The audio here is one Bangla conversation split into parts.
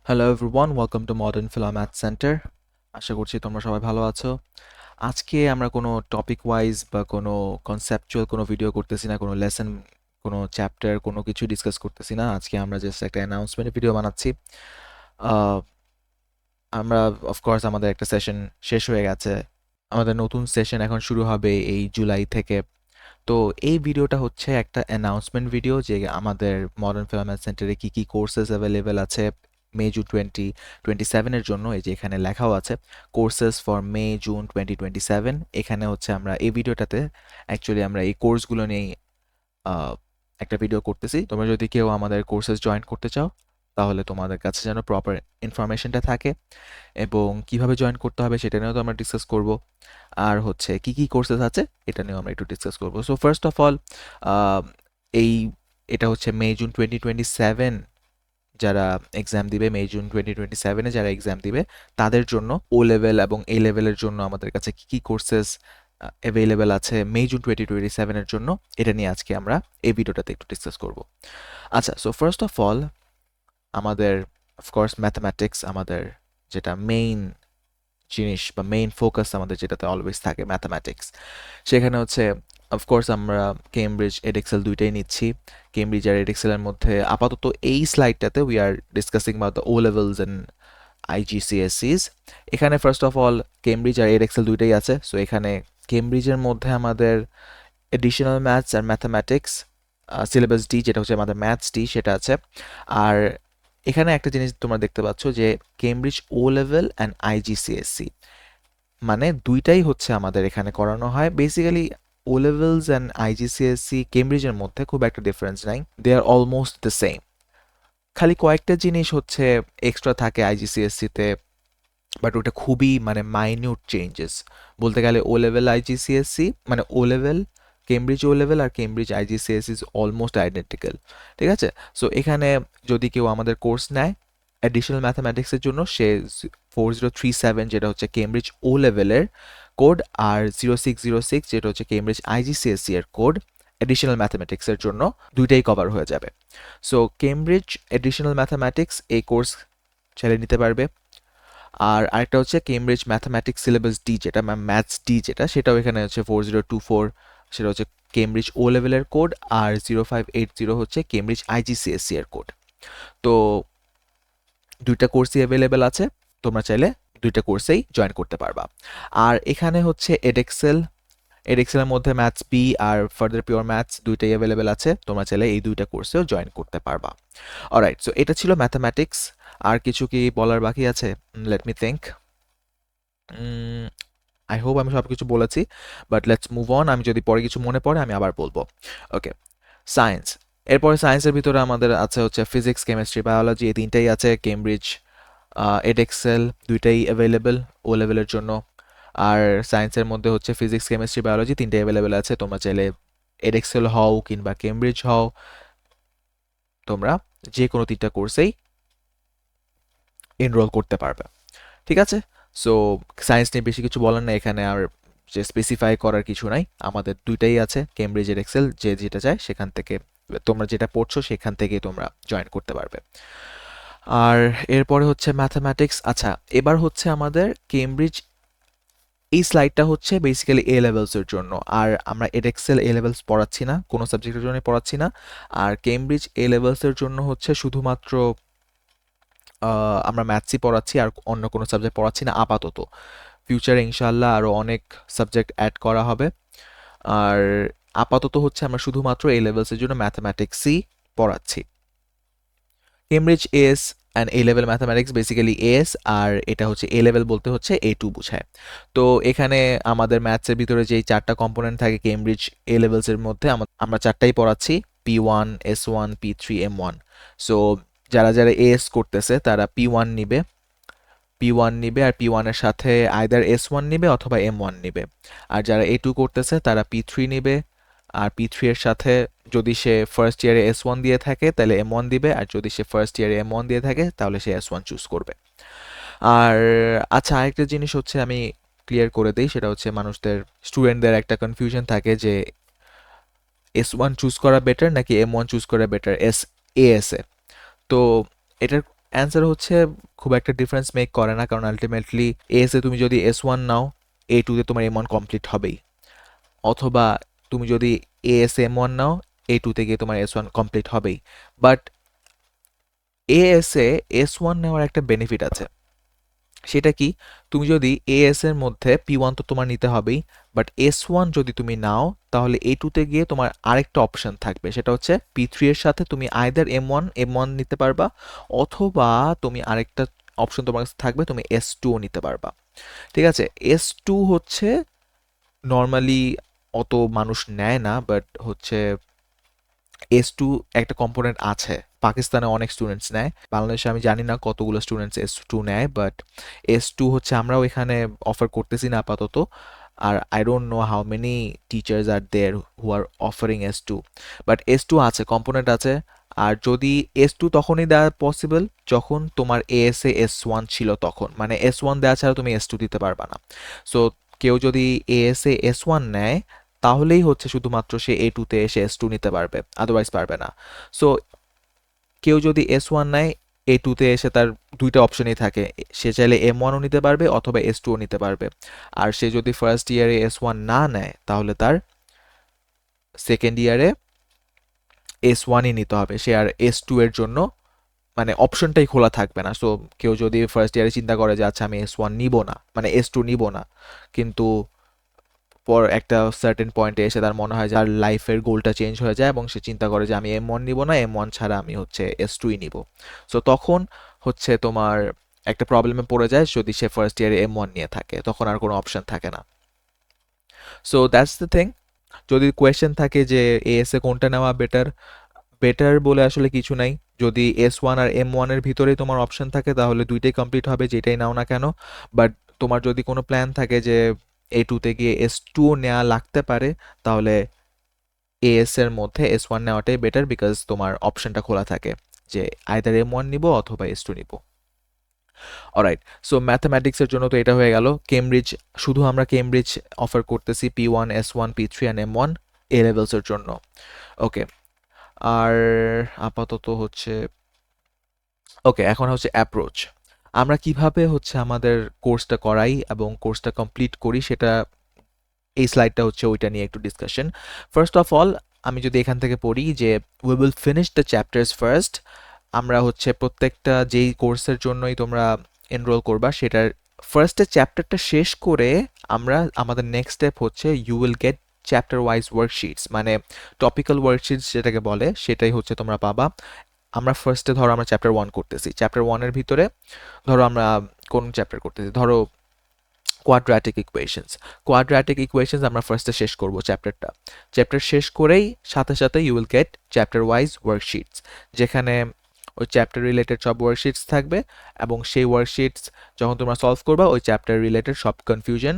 Hello everyone, welcome to modern ফিলা ম্যাথ সেন্টার। আশা করছি তোমরা সবাই ভালো আছো। আজকে আমরা কোনো টপিক ওয়াইজ বা কোনো কনসেপচুয়াল কোনো ভিডিও করতেছি না, কোনো লেসন, কোনো চ্যাপ্টার, কোনো কিছু ডিসকাস করতেছি না। আজকে আমরা জাস্ট একটা অ্যানাউন্সমেন্ট ভিডিও বানাচ্ছি। আহ, আমরা অফকোর্স আমাদের একটা সেশন শেষ হয়ে গেছে, আমাদের নতুন সেশন এখন শুরু হবে এই জুলাই থেকে। তো এই ভিডিওটা হচ্ছে একটা অ্যানাউন্সমেন্ট ভিডিও যে আমাদের মডার্ন ফিলা ম্যাথ সেন্টারে কী কী কোর্সেস অ্যাভেলেবেল আছে মে জুন 2027-এর জন্য। এই যে এখানে লেখাও আছে কোর্সেস ফর মে জুন 2027। এখানে হচ্ছে আমরা এই ভিডিওটাতে অ্যাকচুয়ালি আমরা এই কোর্সগুলো নিয়েই একটা ভিডিও করতেছি। তোমরা যদি কেউ আমাদের কোর্সেস জয়েন করতে চাও তাহলে তোমাদের কাছে যেন প্রপার ইনফরমেশনটা থাকে এবং কিভাবে জয়েন করতে হবে সেটা নিয়েও তো আমরা ডিসকাস করব। আর হচ্ছে কি কি কোর্সেস আছে এটা নিয়েও আমরা একটু ডিসকাস করব। সো ফার্স্ট অফ অল, এই এটা হচ্ছে মে জুন 2027 যারা এক্সাম দিবে, মে জুন 2027-এ যারা এক্সাম দিবে তাদের জন্য ও লেভেল এবং এ লেভেলের জন্য আমাদের কাছে কি কি কোর্সেস অ্যাভেলেবেল আছে মে জুন 2027-এর জন্য, এটা নিয়ে আজকে আমরা এই ভিডিওটাতে একটু ডিসকাস করব। আচ্ছা, সো ফার্স্ট অফ অল আমাদের অফকোর্স ম্যাথামেটিক্স আমাদের যেটা মেইন জিনিস বা মেইন ফোকাস আমাদের যেটাতে অলওয়েজ থাকে ম্যাথামেটিক্স, সেখানে হচ্ছে অফকোর্স আমরা কেমব্রিজ এডেক্সেল দুইটাই নিচ্ছি। কেমব্রিজ আর এডেক্সেলের মধ্যে আপাতত এই স্লাইডটাতে we are discussing about the O levels and IGCSEs. এখানে ফার্স্ট অফ অল কেমব্রিজ আর এডেক্সেল দুইটাই আছে। সো এখানে কেমব্রিজের মধ্যে আমাদের এডিশনাল ম্যাথস আর ম্যাথামেটিক্স সিলেবাস ডি, যেটা হচ্ছে আমাদের ম্যাথস ডি, সেটা আছে। আর এখানে একটা জিনিস তোমরা দেখতে পাচ্ছ যে Cambridge O level and IGCSE, মানে দুইটাই হচ্ছে আমাদের এখানে করানো হয়। Basically O levels and IGCSE কেমব্রিজের মধ্যে খুব একটা ডিফারেন্স নাই, they are almost the same. খালি কয়েকটা জিনিস হচ্ছে এক্সট্রা থাকে আইজিসিএসসিতে, বাট ওটা খুবই মানে মাইনিউট চেঞ্জেস। বলতে গেলে ও লেভেল আইজিসিএসসি মানে O level Cambridge O level আর Cambridge IGCSE is almost identical. ঠিক আছে, সো এখানে যদি কেউ আমাদের কোর্স নেয় অ্যাডিশনাল ম্যাথামেটিক্সের জন্য, সে 4037 যেটা হচ্ছে কেমব্রিজ ও লেভেলের কোড, আর 0606 যেটা হচ্ছে কেমব্রিজ আইজিসিএসসি এর কোড অ্যাডিশনাল ম্যাথামেটিক্সের জন্য, দুইটাই কভার হয়ে যাবে। সো কেমব্রিজ অ্যাডিশনাল ম্যাথামেটিক্স এই কোর্স চালিয়ে নিতে পারবে। আর আরেকটা হচ্ছে কেমব্রিজ ম্যাথামেটিক্স সিলেবাস ডি, যেটা ম্যাথস ডি, যেটা সেটাও এখানে হচ্ছে 4024, সেটা হচ্ছে কেমব্রিজ ও লেভেলের কোড, আর 0580 হচ্ছে কেমব্রিজ আইজিসিএসসি এর কোড। তো দুইটা কোর্সই অ্যাভেলেবেল আছে, তোমরা চাইলে দুইটা কোর্সেই জয়েন করতে পারবা। আর এখানে হচ্ছে এডেক্সেলের মধ্যে ম্যাথস বি আর ফার্দার পিওর ম্যাথস দুইটাই অ্যাভেলেবেল আছে, তোমরা চাইলে এই দুইটা কোর্সেও জয়েন করতে পারবা। অলরাইট, সো এটা ছিল ম্যাথামেটিক্স। আর কিছু কি বলার বাকি আছে? Let me think. I hope আমি সব কিছু বলেছি, বাট লেটস মুভ অন। আমি যদি পরে কিছু মনে পড়ে আমি আবার বলবো। ওকে, সায়েন্স। এরপরে সায়েন্সের ভিতরে আমাদের আছে হচ্ছে ফিজিক্স, কেমিস্ট্রি, বায়োলজি, এই তিনটাই আছে। কেমব্রিজ এডেক্সেল দুইটাই অ্যাভেলেবেল ও লেভেলের জন্য। আর সায়েন্সের মধ্যে হচ্ছে ফিজিক্স, কেমিস্ট্রি, বায়োলজি তিনটাই অ্যাভেলেবেল আছে। তোমরা চাইলে এডেক্সেল হও কিংবা কেমব্রিজ হও, তোমরা যে কোনো তিনটা কোর্সেই এনরোল করতে পারবে। ঠিক আছে, সো সায়েন্স নিয়ে বেশি কিছু বলার নাই এখানে, আর যে স্পেসিফাই করার কিছু নাই। আমাদের দুইটাই আছে, কেমব্রিজ এর এক্সেল, যে যেটা চায় সেখান থেকে তোমরা যেটা পড়ছো সেখান থেকে তোমরা জয়েন করতে পারবে। আর এরপরে হচ্ছে ম্যাথামেটিক্স। আচ্ছা, এবার হচ্ছে আমাদের কেমব্রিজ, এই স্লাইডটা হচ্ছে বেসিক্যালি এ লেভেলসের জন্য। আর আমরা এডেক্সেল এ লেভেলস পড়াচ্ছি না, কোনো সাবজেক্টের জন্য পড়াচ্ছি না। আর কেমব্রিজ এ লেভেলসের জন্য হচ্ছে শুধুমাত্র আমরা ম্যাথসই পড়াচ্ছি, আর অন্য কোনো সাবজেক্ট পড়াচ্ছি না আপাতত। ফিউচারে ইনশাআল্লাহ আরও অনেক সাবজেক্ট অ্যাড করা হবে। আর আপাতত হচ্ছে আমরা শুধুমাত্র এ লেভেলসের জন্য ম্যাথামেটিক্সই পড়াচ্ছি। Cambridge AS and A level mathematics basically AS, আর এটা হচ্ছে এ লেভেল বলতে হচ্ছে A2 বোঝায়। তো এখানে আমাদের ম্যাথসের ভিতরে যেই চারটা কম্পোনেন্ট থাকে কেমব্রিজ এ লেভেলসের মধ্যে, আমরা চারটাই পড়াচ্ছি, P1, S1, P3, M1। So যারা যারা এস করতেছে তারা P1 নিবে, আর P1 এর সাথে আইদার S1 নিবে অথবা M1 নিবে। আর যারা A2 করতেছে তারা P3 নিবে, আর P3 এর সাথে যদি সে ফার্স্ট ইয়ারে S1 দিয়ে থাকে তাহলে M1 দিবে, আর যদি সে ফার্স্ট ইয়ারে M1 দিয়ে থাকে তাহলে সে S1 চুজ করবে। আর আচ্ছা, আরেকটা জিনিস হচ্ছে আমি ক্লিয়ার করে দিই, সেটা হচ্ছে মানুষদের, স্টুডেন্টদের একটা কনফিউশন থাকে যে S1 চুজ করা বেটার নাকি M1 চুজ করা বেটার এস এ। তো এটার অ্যান্সার হচ্ছে খুব একটা ডিফারেন্স মেক করে না, কারণ আলটিমেটলি এএসএ তুমি যদি S1 নাও, A2 তে তোমার M1 কমপ্লিট হবেই, অথবা তুমি যদি এএস M1 নাও, A2 তে গিয়ে তোমার S1 কমপ্লিট হবেই। বাট এএসএ S1 নেওয়ার একটা বেনিফিট আছে। সেটা কি? তুমি যদি এএস এর মধ্যে P1 তো তোমার নিতে হবেই, বাট S1 যদি তুমি নাও, তাহলে A2 তে গিয়ে তোমার আরেকটা অপশন থাকবে, সেটা হচ্ছে P3 এর সাথে তুমি আইদার M1 নিতে পারবা, অথবা তুমি আরেকটা অপশন তোমার কাছে থাকবে, তুমি S2 নিতে পারবা। ঠিক আছে? S2 হচ্ছে নর্মালি অত মানুষ নেয় না, বাট হচ্ছে S2 একটা কম্পোনেন্ট আছে, পাকিস্তানে অনেক স্টুডেন্টস নেয়, বাংলাদেশে আমি জানি না কতগুলো স্টুডেন্টস S2 নেয়, বাট S2 হচ্ছে আমরাও এখানে অফার করতেছি না আপাতত। আর I don't know how many teachers are there who are offering S2, but S2 আছে, কম্পোনেন্ট আছে। আর যদি S2 তখনই দেওয়া পসিবল যখন তোমার এএসএ S1 ছিল, তখন মানে S1 দেওয়া ছাড়া তুমি S2 দিতে পারবা না। সো কেউ যদি এএসএ S1 নেয়, তাহলেই হচ্ছে শুধুমাত্র সে A2 তে এসে S2 নিতে পারবে, আদারওয়াইজ পারবে না। সো কেউ যদি S1 নেয়, A2 তে এসে তার দুইটা অপশনই থাকে, সে চাইলে M1ও নিতে পারবে অথবা S2ও নিতে পারবে। আর সে যদি ফার্স্ট ইয়ারে S1 না নেয়, তাহলে তার সেকেন্ড ইয়ারে S1ই নিতে হবে, সে আর S2 এর জন্য মানে অপশনটাই খোলা থাকবে না। সো কেউ যদি ফার্স্ট ইয়ারে চিন্তা করে যে আচ্ছা আমি S1 নিব না, মানে S2 নিব না, কিন্তু পর একটা সার্টেন পয়েন্টে এসে তার মনে হয় যে আর লাইফের গোলটা চেঞ্জ হয়ে যায় এবং সে চিন্তা করে যে আমি M1 নিব না, M1 ছাড়া আমি হচ্ছে S2ই নিব। সো তখন হচ্ছে তোমার একটা প্রবলেমে পড়ে যায়, যদি সে ফার্স্ট ইয়ারে M1 নিয়ে থাকে, তখন আর কোনো অপশন থাকে না। So that's the thing. যদি কোয়েশ্চেন থাকে যে এএসএ কোনটা নেওয়া বেটার, বেটার বলে আসলে কিছু নাই। যদি S1 আর M1 এর ভিতরেই তোমার অপশন থাকে, তাহলে দুইটাই কমপ্লিট হবে, যেটাই নাও না কেন। বাট তোমার যদি কোনো প্ল্যান থাকে যে A2 তে গিয়ে S2 নেওয়া লাগতে পারে, তাহলে এএস এর মধ্যে S1 নেওয়াটাই বেটার, বিকজ তোমার অপশনটা খোলা থাকে যে আইদার M1 নিব অথবা S2 নিব। অলরাইট, সো ম্যাথমেটিক্সের জন্য তো এটা হয়ে গেল। কেমব্রিজ, শুধু আমরা কেমব্রিজ অফার করতেছি P1, S1, P3 and M1 এ লেভেলসের জন্য। ওকে, আর আপাতত হচ্ছে ওকে, এখন হচ্ছে অ্যাপ্রোচ। আমরা কিভাবে হচ্ছে আমাদের কোর্সটা করাই এবং কোর্সটা কমপ্লিট করি, সেটা এই স্লাইডটা হচ্ছে ওইটা নিয়ে একটু ডিসকাশন। ফার্স্ট অফ অল, আমি যদি এখান থেকে পড়ি যে we will finish the chapters first. আমরা হচ্ছে প্রত্যেকটা যেই কোর্সের জন্যই তোমরা এনরোল করবা, সেটার ফার্স্টে চ্যাপ্টারটা শেষ করে আমরা আমাদের নেক্সট স্টেপ হচ্ছে you will get chapter wise worksheets, মানে টপিক্যাল ওয়ার্কশিটস যেটাকে বলে, সেটাই হচ্ছে তোমরা পাবা। আমরা ফার্স্টে ধরো আমরা চ্যাপ্টার 1 করতেছি, চ্যাপ্টার 1 এর ভিতরে ধরো আমরা কোন চ্যাপ্টার করতেছি, ধরো কোয়াড্রাটিক ইকুয়েশনস আমরা ফার্স্টে শেষ করব চ্যাপ্টারটা। চ্যাপ্টার শেষ করেই সাথে সাথে you will get chapter wise worksheets, যেখানে ওই চ্যাপ্টার রিলেটেড সব ওয়ার্কশিটস থাকবে, এবং সেই ওয়ার্কশিটস যখন তোমরা সলভ করবা, ওই চ্যাপ্টার রিলেটেড সব কনফিউশন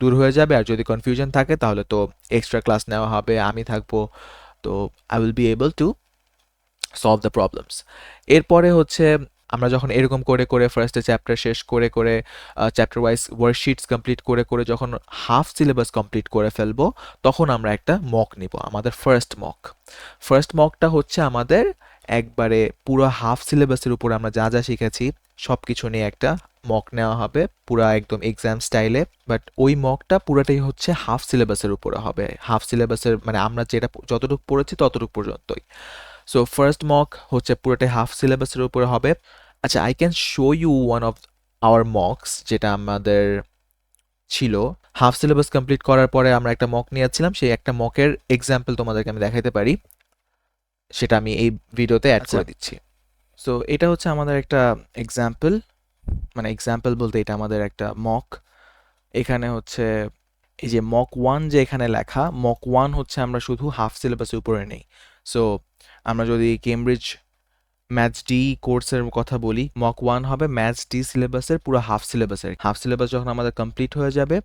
দূর হয়ে যাবে। আর যদি কনফিউশন থাকে, তাহলে তো এক্সট্রা ক্লাস নেওয়া হবে, আমি থাকবো, তো I will be able to solve the problems. এরপরে হচ্ছে আমরা যখন এরকম করে করে ফার্স্টে চ্যাপ্টার শেষ করে করে চ্যাপ্টার ওয়াইজ ওয়ার্কশিটস কমপ্লিট করে করে যখন হাফ সিলেবাস কমপ্লিট করে ফেলবো, তখন আমরা একটা মক নিব, আমাদের ফার্স্ট মকটা হচ্ছে আমাদের একবারে পুরো হাফ সিলেবাসের উপর আমরা যা যা শিখেছি সব কিছু নিয়ে একটা মক নেওয়া হবে, পুরা একদম এক্সাম স্টাইলে। বাট ওই মকটা পুরাটাই হচ্ছে হাফ সিলেবাসের উপরে হবে, হাফ সিলেবাসের মানে আমরা যেটা যতটুকু পড়েছি ততটুকু পর্যন্তই। সো ফার্স্ট মক হচ্ছে পুরোটাই হাফ সিলেবাসের উপরে হবে। আচ্ছা, I can show you one of our mocks, যেটা আমাদের ছিল হাফ সিলেবাস কমপ্লিট করার পরে আমরা একটা মক নিয়েছিলাম, সেই একটা মকের এক্সাম্পল তোমাদেরকে আমি দেখাইতে পারি, সেটা আমি এই ভিডিওতে অ্যাড করে দিচ্ছি। সো এটা হচ্ছে আমাদের একটা এক্সাম্পল, মানে এক্সাম্পল বলতে এটা আমাদের একটা মক। এখানে হচ্ছে এই যে মক 1 যে এখানে লেখা, মক 1 হচ্ছে আমরা শুধু হাফ সিলেবাসের উপরে নেই। সো আমরা যদি কেমব্রিজ ম্যাথস ডি কোর্সের কথা বলি, মক 1 হবে ম্যাথস ডি সিলেবাসের পুরো হাফ সিলেবাস যখন আমাদের কমপ্লিট হয়ে যাবে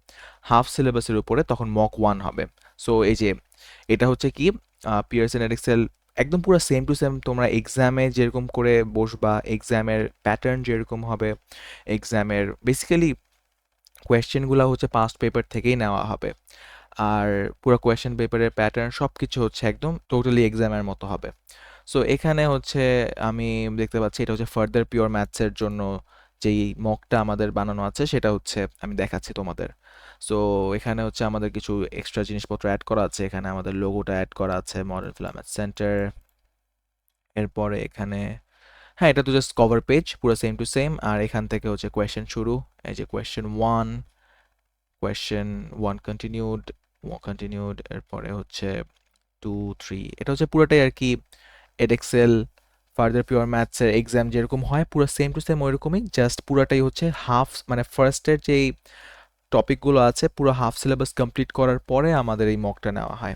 হাফ সিলেবাসের উপরে, তখন মক 1 হবে। সো এই যে এটা হচ্ছে কি পিয়ারসন এক্সেল, একদম পুরো সেম টু সেম তোমরা এক্সামে যেরকম করে বসবা, এক্সামের প্যাটার্ন যেরকম হবে, এক্সামের বেসিক্যালি কোয়েশ্চেনগুলো হচ্ছে পাস্ট পেপার থেকেই নেওয়া হবে, আর পুরো কোয়েশ্চেন পেপারের প্যাটার্ন সব কিছু হচ্ছে একদম টোটালি এক্সামের মতো হবে। সো এখানে হচ্ছে আমি দেখতে পাচ্ছি এটা হচ্ছে ফার্দার পিওর ম্যাথসের জন্য যেই মকটা আমাদের বানানো আছে সেটা হচ্ছে আমি দেখাচ্ছি তোমাদের। সো এখানে হচ্ছে আমাদের কিছু এক্সট্রা জিনিসপত্র অ্যাড করা আছে। এখানে আমাদের লোগোটা অ্যাড করা আছে, মডার্ন ফিল্ম ম্যাথ সেন্টার। এরপরে এখানে হ্যাঁ, এটা তো জাস্ট কভার পেজ, পুরো সেম টু সেম। আর এখান থেকে হচ্ছে কোয়েশ্চেন শুরু, এই যে কোয়েশ্চেন ওয়ান কন্টিনিউড, এরপরে হচ্ছে 2 3, এটা হচ্ছে পুরোটাই আর কি এডএক্সেল ফার্দার পিওর ম্যাথসের এক্সাম যেরকম হয় পুরো সেম টু সেম ওইরকমই, জাস্ট পুরোটাই হচ্ছে হাফ, মানে ফার্স্টের যেই টপিকগুলো আছে পুরো হাফ সিলেবাস কমপ্লিট করার পরে আমাদের এই মকটা নেওয়া হয়।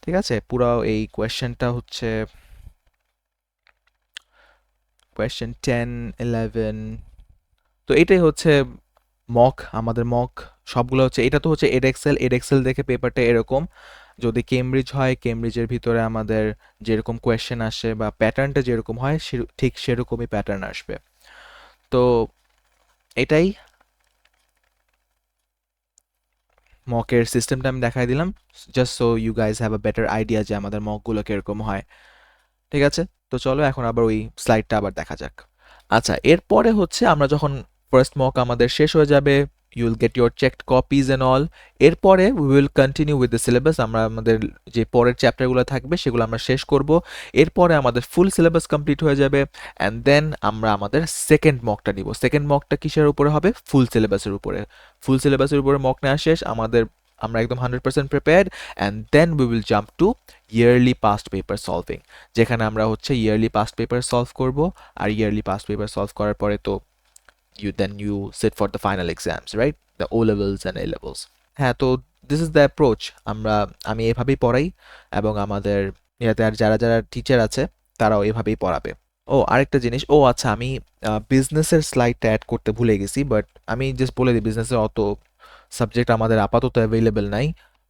ঠিক আছে, পুরো এই কোয়েশ্চেনটা হচ্ছে কোয়েশ্চেন 10 11। তো এটাই হচ্ছে আমাদের মক সবগুলো হচ্ছে, এটা তো হচ্ছে এডএক্সেল দেখে পেপারটা এরকম। যদি কেমব্রিজ হয়, কেমব্রিজের ভিতরে আমাদের যেরকম কোয়েশ্চেন আসে বা প্যাটার্নটা যেরকম হয় ঠিক সেরকমই প্যাটার্ন আসবে। তো এটাই মকের সিস্টেমটা আমি দেখাই দিলাম, just so you guys have a better idea যে আমাদের মকগুলো কিরকম হয়। ঠিক আছে, তো চলো এখন আবার ওই স্লাইডটা আবার দেখা যাক। আচ্ছা, এরপরে হচ্ছে আমরা যখন ফার্স্ট মক আমাদের শেষ হয়ে যাবে, you will get your checked copies and all. এরপরে we will continue with the syllabus. আমরা আমাদের যে পরের চ্যাপ্টারগুলো থাকবে সেগুলো আমরা শেষ করব। এরপরে আমাদের ফুল সিলেবাস কমপ্লিট হয়ে যাবে, অ্যান্ড দেন আমরা আমাদের সেকেন্ড মকটা নিব। সেকেন্ড মকটা কিসের উপরে হবে? ফুল সিলেবাসের উপরে। ফুল সিলেবাসের উপরে মক নেওয়া শেষ আমাদের, আমরা একদম 100% prepared, and then we will jump to yearly past paper solving, যেখানে আমরা হচ্ছে ইয়ারলি পাস্ট পেপার সলভ করব। আর ইয়ারলি পাস্ট পেপার সলভ করার পরে তো you sit for the final exams, right? The O levels and A levels. হ্যাঁ, তো দিস ইজ দ্য অ্যাপ্রোচ। আমি এভাবেই পড়াই, এবং আমাদের ইয়াতে আর যারা যারা টিচার আছে তারাও এভাবেই পড়াবে। ও আরেকটা জিনিস, ও আচ্ছা, আমি বিজনেসের স্লাইডটা অ্যাড করতে ভুলে গেছি, বাট আমি জাস্ট বলে দিই বিজনেসের অত সাবজেক্ট আমাদের আপাতত অ্যাভেলেবেল নাই।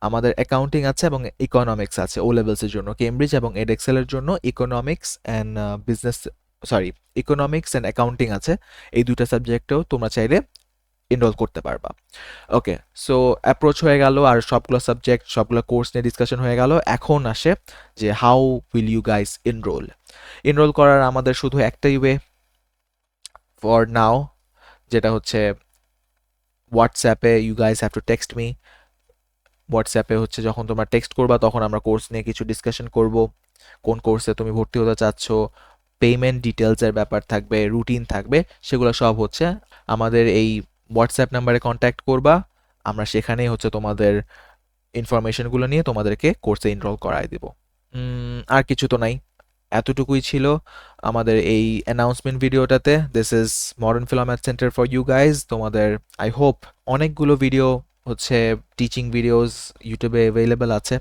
আমাদের অ্যাকাউন্টিং আছে এবং ইকোনমিক্স আছে ও লেভেলসের জন্য, কেমব্রিজ এবং এডএক্সেলের জন্য economics and business, sorry, economics and accounting আছে। এই দুইটা সাবজেক্টেও তোমরা চাইলে এনরোল করতে পারবা। ওকে, সো অ্যাপ্রোচ হয়ে গেল আর সবগুলো সাবজেক্ট সবগুলো কোর্স নিয়ে ডিসকাশন হয়ে গেল। এখন আসে যে how will you guys enrol করার আমাদের শুধু একটাই ওয়ে ফর নাও, যেটা হচ্ছে হোয়াটসঅ্যাপে you guys have to text me. হোয়াটসঅ্যাপে হচ্ছে যখন তোমরা টেক্সট করবা তখন আমরা কোর্স নিয়ে কিছু ডিসকাশন করব, কোন কোর্সে তুমি ভর্তি হতে চাচ্ছ, পেমেন্ট ডিটেলসের ব্যাপার থাকবে, রুটিন থাকবে, সেগুলো সব হচ্ছে আমাদের এই হোয়াটসঅ্যাপ নাম্বারে কন্ট্যাক্ট করবা। আমরা সেখানেই হচ্ছে তোমাদের ইনফরমেশনগুলো নিয়ে তোমাদেরকে কোর্সে এনরোল করায় দেব। আর কিছু তো নাই, এতটুকুই ছিল আমাদের এই অ্যানাউন্সমেন্ট ভিডিওটাতে। This is modern film math centre for you guys. তোমাদের আই হোপ অনেকগুলো ভিডিও হচ্ছে টিচিং ভিডিওস ইউটিউবে অ্যাভেলেবেল আছে।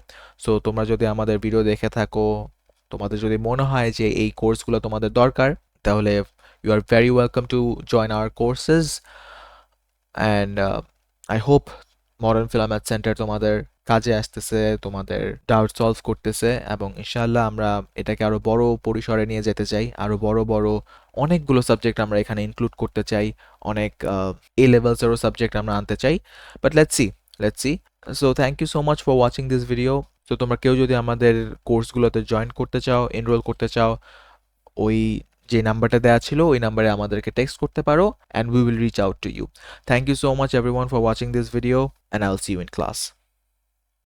সো তোমরা যদি আমাদের ভিডিও দেখে থাকো, তোমাদের যদি মনে হয় যে এই কোর্সগুলো তোমাদের দরকার, তাহলে you are very welcome to join our courses. And I hope modern film math centre তোমাদের কাজে আসতেছে, তোমাদের ডাউট সলভ করতেছে, এবং ইনশাআল্লাহ আমরা এটাকে আরো বড় পরিসরে নিয়ে যেতে চাই। আরো বড় বড় অনেকগুলো সাবজেক্ট আমরা এখানে ইনক্লুড করতে চাই, অনেক এ লেভেলসেরও সাবজেক্ট আমরা আনতে চাই। But let's see. So thank you so much for watching this video. তো তোমরা কেউ যদি আমাদের কোর্সগুলোতে জয়েন করতে চাও, এনরোল করতে চাও, ওই যে নাম্বারটা দেওয়া ছিল ওই নাম্বারে আমাদেরকে টেক্সট করতে পারো, and we will reach out to you. Thank you so much everyone for watching this video, and I'll see you in class.